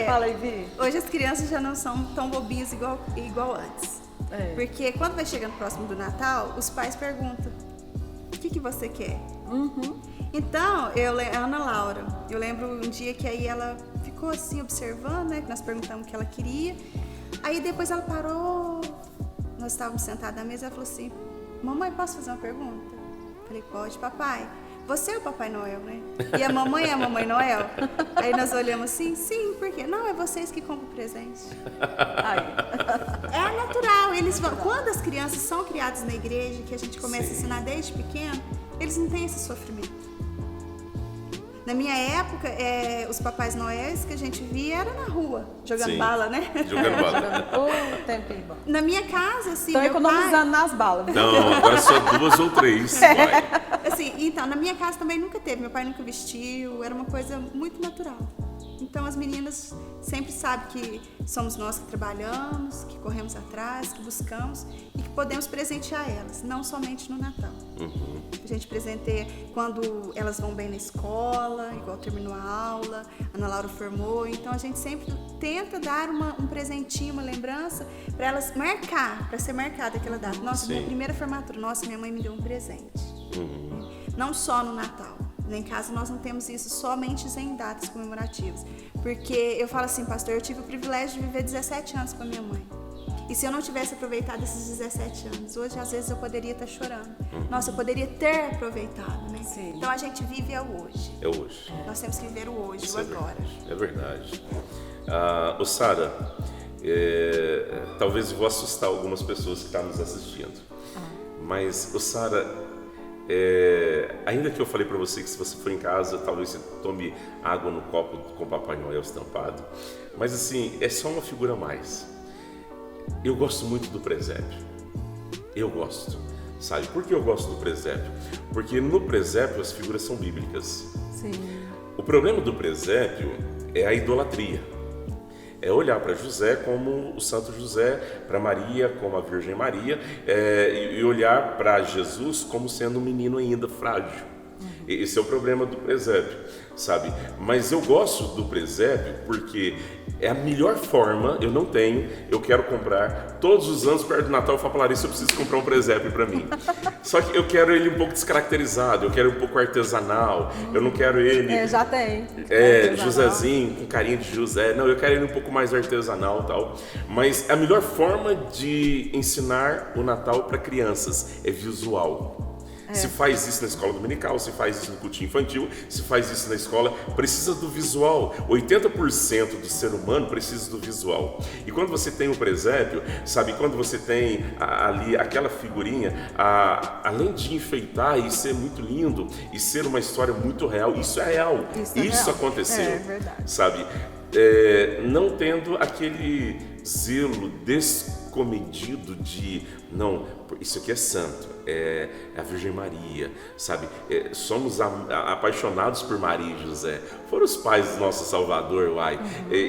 Fala aí, Vi. Hoje as crianças já não são tão bobinhas igual antes. Porque quando vai chegando próximo do Natal, os pais perguntam: o que você quer? Então, a Ana Laura, eu lembro um dia que aí ela ficou assim observando, né? Que nós perguntamos o que ela queria. Aí depois ela parou, nós estávamos sentados na mesa e ela falou assim: mamãe, posso fazer uma pergunta? Falei: pode, papai. Você é o Papai Noel, né? E a mamãe é a Mamãe Noel? Aí nós olhamos assim, sim, por quê? Não, é vocês que compram o presente. É natural, quando as crianças são criadas na igreja, que a gente começa a ensinar desde pequeno, eles não têm esse sofrimento. Na minha época, os Papais Noéis que a gente via era na rua, jogando bala, né? Jogando bala. Tempinho bom. Na minha casa, assim, estão economizando nas balas. Não, agora só 2 ou 3. Assim, então, na minha casa também nunca teve, meu pai nunca vestiu, era uma coisa muito natural. Então as meninas sempre sabem que somos nós que trabalhamos, que corremos atrás, que buscamos e que podemos presentear elas, não somente no Natal. A gente presenteia quando elas vão bem na escola, igual terminou a aula, a Ana Laura formou, então a gente sempre tenta dar um presentinho, uma lembrança para elas marcar, para ser marcada aquela data. Nossa, minha primeira formatura, minha mãe me deu um presente. Não só no Natal. Em casa nós não temos isso somente em datas comemorativas. Porque eu falo assim, pastor, eu tive o privilégio de viver 17 anos com a minha mãe. E se eu não tivesse aproveitado esses 17 anos, hoje às vezes eu poderia estar chorando. Nossa, eu poderia ter aproveitado, né? Sim. Então a gente vive o hoje. É hoje. Nós temos que viver o hoje, Isso o agora. É verdade. Sara, talvez eu vou assustar algumas pessoas que estão nos assistindo. Mas, Sara, ainda que eu falei para você que se você for em casa, talvez você tome água no copo com Papai Noel estampado, mas assim, é só uma figura a mais. Eu gosto muito do presépio. Eu gosto. Sabe por que eu gosto do presépio? Porque no presépio as figuras são bíblicas. Sim. O problema do presépio é a idolatria. É olhar para José como o Santo José, para Maria como a Virgem Maria, e olhar para Jesus como sendo um menino ainda frágil. Esse é o problema do presépio, sabe? Mas eu gosto do presépio porque é a melhor forma, eu quero comprar, todos os anos perto do Natal eu falo para Larissa, eu preciso comprar um presépio para mim. Só que eu quero ele um pouco descaracterizado, eu quero um pouco artesanal, eu não quero ele... já tem. Josézinho, com carinha de José, não, eu quero ele um pouco mais artesanal e tal. Mas a melhor forma de ensinar o Natal para crianças é visual. Se faz isso na escola dominical, se faz isso no cultinho infantil, se faz isso na escola, precisa do visual. 80% do ser humano precisa do visual. E quando você tem o presépio, sabe, quando você tem ali aquela figurinha, além de enfeitar e ser muito lindo e ser uma história muito real, isso é real. Isso aconteceu, é verdade. sabe? Não tendo aquele zelo comedido de, não, isso aqui é santo, é a Virgem Maria, sabe? Somos apaixonados por Maria e José. Foram os pais do nosso Salvador, uai.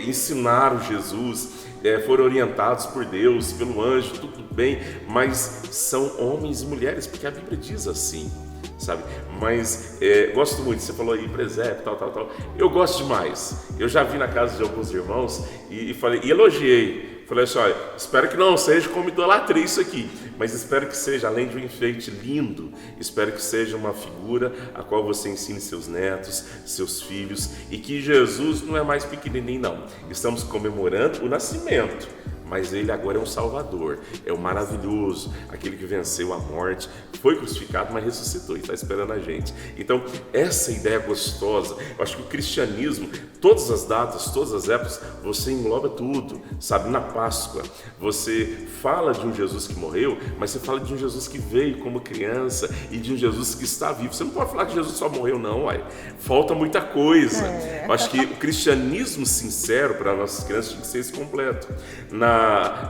Ensinaram Jesus, foram orientados por Deus, pelo anjo, tudo bem, mas são homens e mulheres, porque a Bíblia diz assim, sabe? Mas gosto muito, você falou aí presépio, tal. Eu gosto demais. Eu já vi na casa de alguns irmãos e falei, e elogiei. Falei assim, olha, espero que não seja como idolatria isso aqui, mas espero que seja, além de um enfeite lindo, espero que seja uma figura a qual você ensine seus netos, seus filhos, e que Jesus não é mais pequenininho não. Estamos comemorando o nascimento, mas ele agora é um Salvador, é o maravilhoso, aquele que venceu a morte, foi crucificado, mas ressuscitou e está esperando a gente. Então, essa ideia gostosa, eu acho que o cristianismo, todas as datas, todas as épocas, você engloba tudo, sabe? Na Páscoa, você fala de um Jesus que morreu, mas você fala de um Jesus que veio como criança e de um Jesus que está vivo. Você não pode falar que Jesus só morreu, não, uai. Falta muita coisa. Eu acho que o cristianismo sincero para nossas crianças tem que ser esse completo.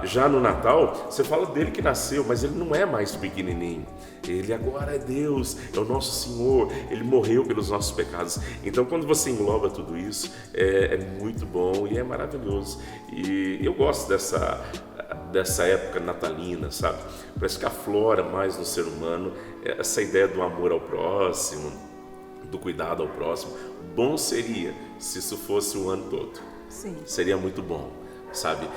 Já no Natal, você fala dele que nasceu, mas ele não é mais pequenininho. Ele agora é Deus, é o nosso Senhor, Ele morreu pelos nossos pecados. Então, quando você engloba tudo isso, é muito bom e é maravilhoso. E eu gosto dessa época natalina, sabe? Parece que aflora mais no ser humano essa ideia do amor ao próximo, do cuidado ao próximo. Bom seria se isso fosse o ano todo. Sim. Seria muito bom, sabe?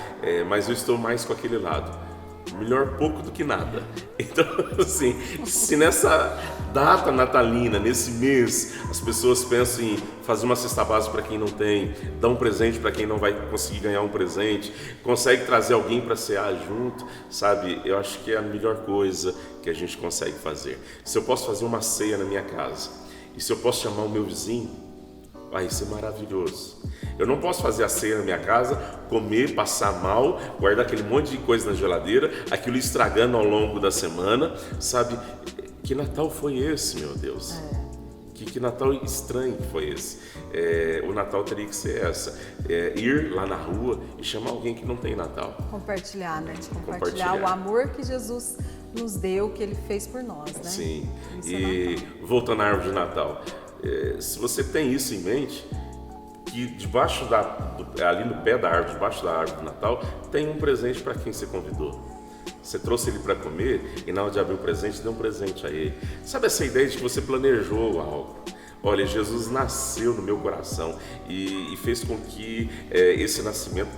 Mas eu estou mais com aquele lado. Melhor pouco do que nada. Então, assim, se nessa data natalina, nesse mês, as pessoas pensam em fazer uma cesta básica para quem não tem, dar um presente para quem não vai conseguir ganhar um presente, consegue trazer alguém para cear junto, sabe? Eu acho que é a melhor coisa que a gente consegue fazer. Se eu posso fazer uma ceia na minha casa, e se eu posso chamar o meu vizinho, vai ser maravilhoso. Eu não posso fazer a ceia na minha casa, comer, passar mal, guardar aquele monte de coisa na geladeira, aquilo estragando ao longo da semana, sabe? Que Natal foi esse, meu Deus? Que Natal estranho foi esse? O Natal teria que ser ir lá na rua e chamar alguém que não tem Natal. Compartilhar, né? Compartilhar o amor que Jesus nos deu, que Ele fez por nós, né? Sim. Isso E voltando à árvore de Natal, se você tem isso em mente, que debaixo ali no pé da árvore, debaixo da árvore do Natal, tem um presente para quem você convidou. Você trouxe ele para comer e na hora de abrir o presente, deu um presente a ele. Sabe essa ideia de que você planejou algo? Olha, Jesus nasceu no meu coração e fez com que esse nascimento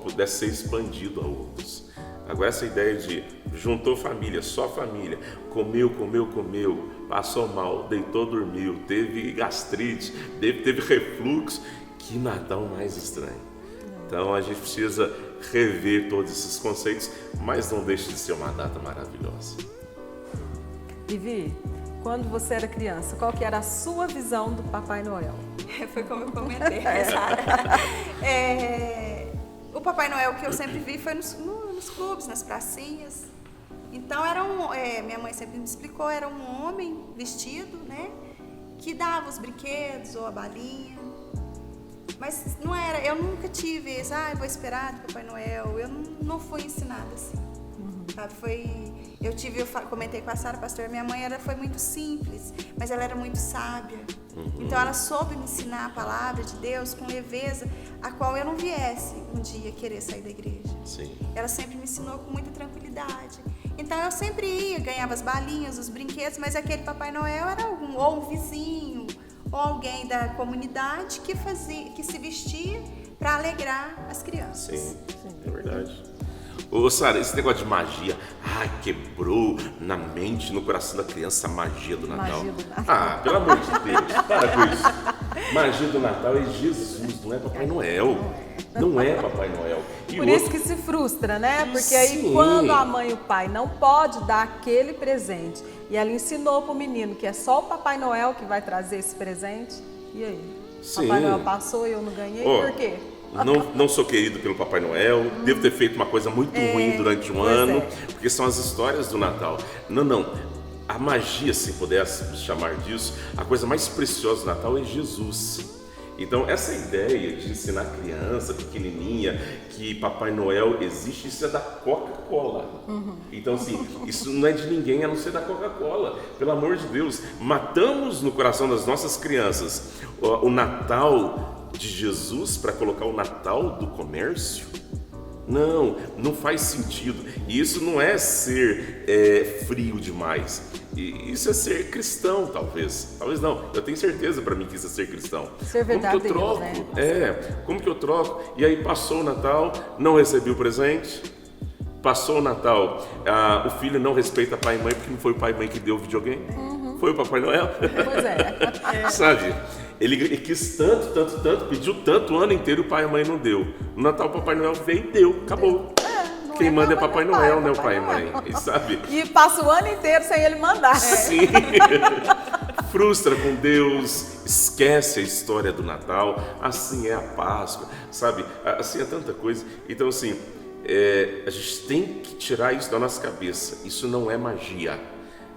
pudesse ser expandido a outros. Agora essa ideia de juntou família, só família, comeu, passou mal, deitou, dormiu, teve gastrite, teve refluxo, que Natal mais estranho. Então a gente precisa rever todos esses conceitos, mas não deixe de ser uma data maravilhosa. Vivi, quando você era criança, qual que era a sua visão do Papai Noel? Foi como eu comentei, Sara. O Papai Noel que eu sempre vi foi nos clubes, nas pracinhas. Então minha mãe sempre me explicou, era um homem vestido, né, que dava os brinquedos ou a balinha. Mas não era, eu nunca tive esse, eu vou esperar do Papai Noel, eu não fui ensinada assim, sabe? Eu comentei com a Sara, pastor, minha mãe foi muito simples, mas ela era muito sábia. Então ela soube me ensinar a palavra de Deus com leveza, a qual eu não viesse um dia querer sair da igreja. Sim. Ela sempre me ensinou com muita tranquilidade. Então eu sempre ia, ganhava as balinhas, os brinquedos, mas aquele Papai Noel era ou um vizinho, ou alguém da comunidade que se vestia para alegrar as crianças. Sim, é verdade. Ô Sara, esse negócio de magia, quebrou na mente, no coração da criança a magia do Natal. Magia do Natal. Pelo amor de Deus, para com isso. Magia do Natal é Jesus, não é Papai Noel. Não é Papai Noel. Por isso que se frustra, né? Porque aí Sim. quando a mãe e o pai não pode dar aquele presente e ela ensinou pro menino que é só o Papai Noel que vai trazer esse presente, e aí? Sim. Papai Noel passou e eu não ganhei, por quê? Não sou querido pelo Papai Noel, devo ter feito uma coisa muito ruim durante um ano, porque são as histórias do Natal. Não. A magia, se pudesse chamar disso, a coisa mais preciosa do Natal é Jesus. Então, essa ideia de ensinar a criança pequenininha que Papai Noel existe, isso é da Coca-Cola. Então, assim, isso não é de ninguém a não ser da Coca-Cola. Pelo amor de Deus, matamos no coração das nossas crianças o Natal de Jesus para colocar o Natal do comércio? Não, não faz sentido. E isso não é ser frio demais. Isso é ser cristão, talvez. Talvez não. Eu tenho certeza para mim que isso é ser cristão. Ser verdadeiro, como que eu troco? né? Como que eu troco? E aí passou o Natal, não recebi o presente. Passou o Natal, o filho não respeita pai e mãe porque não foi o pai e mãe que deu o videogame. Foi o Papai Noel. Pois é. Sabe? Ele quis tanto, pediu tanto o ano inteiro, o pai e a mãe não deu. No Natal, o Papai Noel veio e deu, acabou. Quem manda é Papai Noel, né? O pai e mãe, sabe? E passa o ano inteiro sem ele mandar. Sim. Frustra com Deus, esquece a história do Natal, assim é a Páscoa, sabe? Assim é tanta coisa. Então, assim, a gente tem que tirar isso da nossa cabeça. Isso não é magia.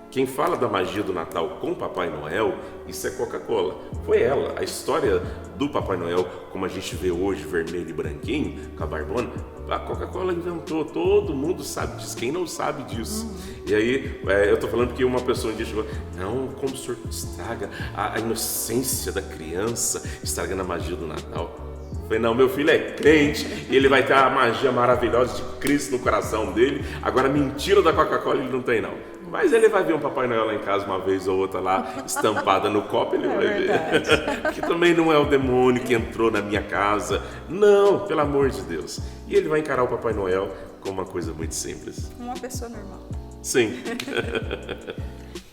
Quem fala da magia do Natal com Papai Noel, isso é Coca-Cola. Foi ela. A história do Papai Noel, como a gente vê hoje, vermelho e branquinho, com a barbona, a Coca-Cola inventou. Todo mundo sabe disso. Quem não sabe disso? E aí, eu tô falando porque uma pessoa um dia chegou, não, como o senhor estraga a inocência da criança, estragando a magia do Natal. Eu falei, não, meu filho é crente, ele vai ter a magia maravilhosa de Cristo no coração dele. Agora, mentira da Coca-Cola ele não tem, não. Mas ele vai ver um Papai Noel lá em casa uma vez ou outra lá, estampada no copo, ele vai ver. Porque também não é o demônio que entrou na minha casa. Não, pelo amor de Deus. E ele vai encarar o Papai Noel como uma coisa muito simples. Uma pessoa normal. Sim.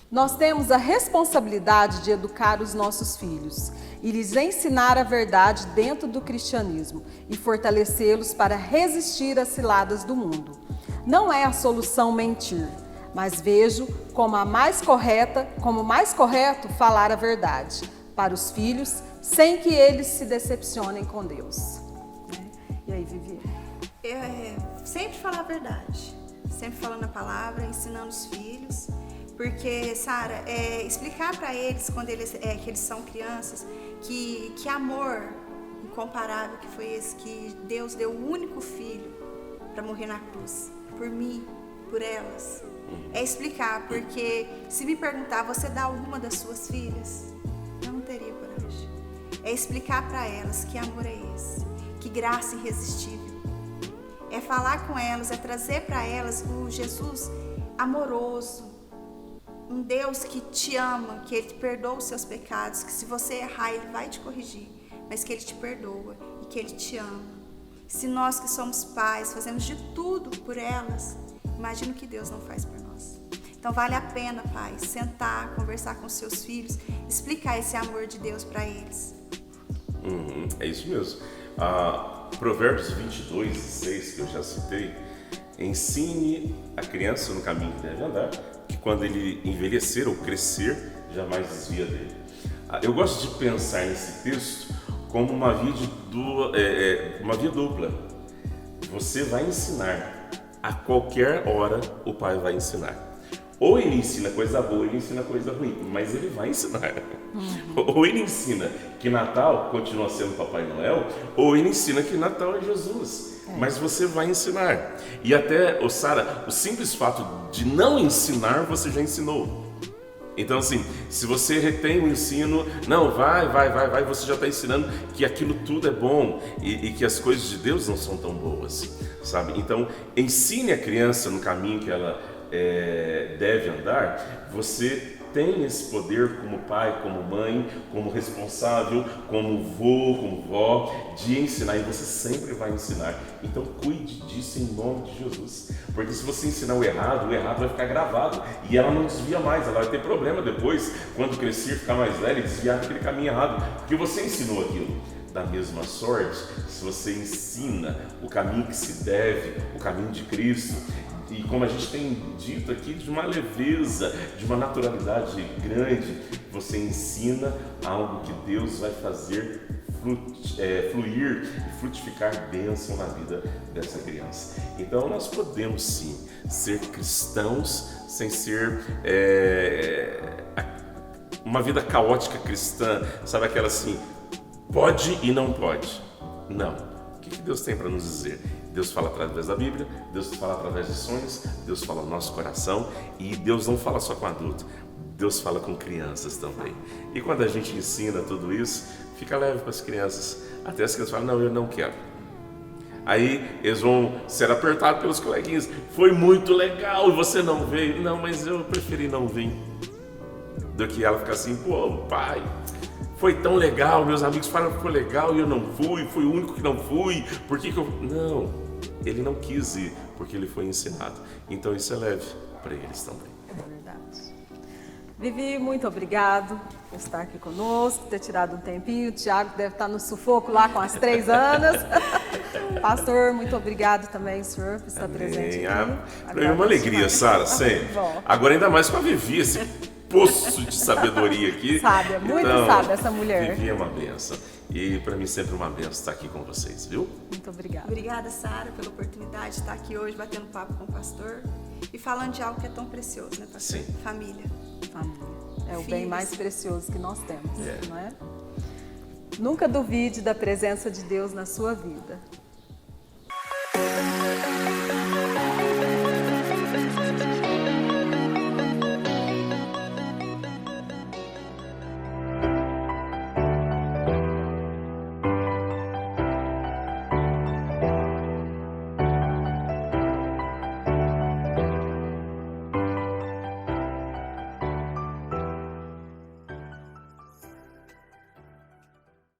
Nós temos a responsabilidade de educar os nossos filhos e lhes ensinar a verdade dentro do cristianismo e fortalecê-los para resistir às ciladas do mundo. Não é a solução mentir, mas vejo como mais correto falar a verdade para os filhos sem que eles se decepcionem com Deus. E aí, Vivi? Sempre falar a verdade, sempre falando a palavra, ensinando os filhos, porque, Sara, explicar para eles, quando que eles são crianças, que amor incomparável que foi esse, que Deus deu o único filho para morrer na cruz, por mim, por elas. É explicar, porque se me perguntar, você dá alguma das suas filhas? Eu não teria coragem. É explicar para elas que amor é esse, que graça irresistível. É falar com elas, é trazer para elas o Jesus amoroso, um Deus que te ama, que Ele te perdoa os seus pecados, que se você errar, Ele vai te corrigir, mas que Ele te perdoa e que Ele te ama. Se nós que somos pais fazemos de tudo por elas, imagina o que Deus não faz por nós. Então vale a pena, pai, sentar, conversar com seus filhos, explicar esse amor de Deus para eles. É isso mesmo. Provérbios 22:6, que eu já citei, ensine a criança no caminho que deve andar, que quando ele envelhecer ou crescer, jamais desvia dele. Eu gosto de pensar nesse texto como uma via dupla. Você vai ensinar, a qualquer hora o pai vai ensinar. Ou ele ensina coisa boa, ou ele ensina coisa ruim, mas ele vai ensinar. Ou ele ensina que Natal continua sendo Papai Noel, ou ele ensina que Natal é Jesus. Mas você vai ensinar. E até, Sara, o simples fato de não ensinar, você já ensinou. Então, assim, se você retém o ensino, não, vai, você já está ensinando que aquilo tudo é bom e que as coisas de Deus não são tão boas, sabe? Então, ensine a criança no caminho que ela deve andar. Você tem esse poder como pai, como mãe, como responsável, como vô, como vó, de ensinar, e você sempre vai ensinar. Então cuide disso em nome de Jesus, porque se você ensinar o errado vai ficar gravado e ela não desvia mais, ela vai ter problema depois, quando crescer, ficar mais velha e desviar daquele caminho errado, porque você ensinou aquilo. Da mesma sorte, se você ensina o caminho que se deve, o caminho de Cristo, e como a gente tem dito aqui, de uma leveza, de uma naturalidade grande, você ensina algo que Deus vai fazer fluir e frutificar bênção na vida dessa criança. Então nós podemos sim ser cristãos sem ser uma vida caótica cristã, sabe, aquela assim, pode e não pode. Não. O que Deus tem para nos dizer? Deus fala através da Bíblia, Deus fala através de sonhos, Deus fala no nosso coração, e Deus não fala só com adulto, Deus fala com crianças também. E quando a gente ensina tudo isso, fica leve para as crianças. Até as crianças falam, não, eu não quero. Aí eles vão ser apertados pelos coleguinhas. Foi muito legal e você não veio. Não, mas eu preferi não vir. Do que ela ficar assim, pô, pai, foi tão legal, meus amigos falaram que foi legal e eu não fui, fui o único que não fui. Por que eu... Não, ele não quis ir, porque ele foi ensinado. Então isso é leve para eles também. É verdade. Vivi, muito obrigado por estar aqui conosco, ter tirado um tempinho. O Tiago deve estar no sufoco lá com as 3 anos. Pastor, muito obrigado também, senhor, por estar presente aqui. Para mim é uma alegria, Sara, sempre. Agora ainda mais com a Vivi, esse poço de sabedoria aqui. Sábia, muito sábia essa mulher. Vivi é uma benção. E para mim sempre uma benção estar aqui com vocês, viu? Muito obrigada. Obrigada, Sara, pela oportunidade de estar aqui hoje batendo papo com o pastor e falando de algo que é tão precioso, né, pastor? Sim. Família. Família. É o Filhos. bem mais precioso que nós temos, não é? Nunca duvide da presença de Deus na sua vida.